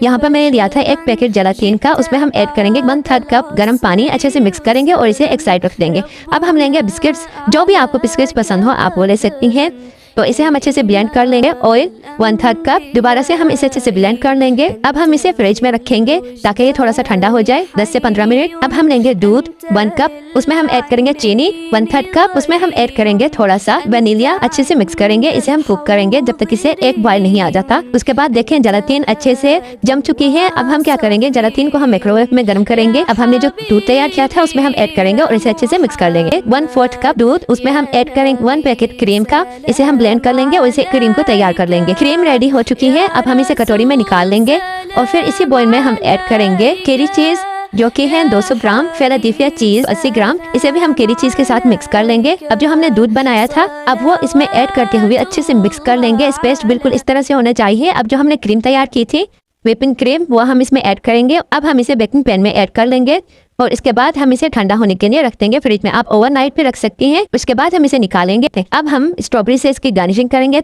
यहाँ पर मैंने लिया था एक पैकेट जेलाटिन का, उसमें हम ऐड करेंगे 1/3 कप गर्म पानी, अच्छे से मिक्स करेंगे और इसे एक साइड रख देंगे। अब हम लेंगे बिस्किट्स, जो भी आपको बिस्किट्स पसंद हो आप वो ले सकती हैं। तो इसे हम अच्छे से ब्लेंड कर लेंगे। ऑयल 1/3 कप, दोबारा से हम इसे अच्छे से ब्लेंड कर लेंगे। अब हम इसे फ्रिज में रखेंगे ताकि ये थोड़ा सा ठंडा हो जाए 10 से 15 मिनट। अब हम लेंगे दूध 1 कप, उसमें हम ऐड करेंगे चीनी 1/3 कप, उसमें हम ऐड करेंगे थोड़ा सा वनीलिया, अच्छे से मिक्स करेंगे। इसे हम कुक करेंगे जब तक इसे एक बॉयल नहीं आ जाता। उसके बाद देखें जेलाटिन अच्छे से जम चुकी है। अब हम क्या करेंगे, जेलाटिन को हम माइक्रोवेव में गर्म करेंगे। अब हमने जो दूध तैयार किया था उसमें हम ऐड करेंगे और इसे अच्छे से मिक्स कर लेंगे। 1/4 कप दूध, उसमें हम ऐड करेंगे 1 पैकेट क्रीम का, इसे हम ब्लेंड कर लेंगे और इसे क्रीम को तैयार कर लेंगे। क्रीम रेडी हो चुकी है। अब हम इसे कटोरी में निकाल लेंगे और फिर इसी बॉयल में हम ऐड करेंगे केरी चीज जो कि है 200 ग्राम, फिलाडेल्फिया चीज 80 ग्राम, इसे भी हम केरी चीज के साथ मिक्स कर लेंगे। अब जो हमने दूध बनाया था अब वो इसमें ऐड करते हुए अच्छे से मिक्स कर लेंगे। इस पेस्ट बिल्कुल इस तरह से होना चाहिए। अब जो हमने क्रीम तैयार की थी व्हिपिंग क्रीम, वो हम इसमें ऐड करेंगे। अब हम इसे बेकिंग पैन में ऐड कर लेंगे और इसके बाद हम इसे ठंडा होने के लिए रख देंगे फ्रिज में। आप ओवरनाइट पे रख सकती हैं। उसके बाद हम इसे निकालेंगे। अब हम स्ट्रॉबेरी से इसकी गार्निशिंग करेंगे।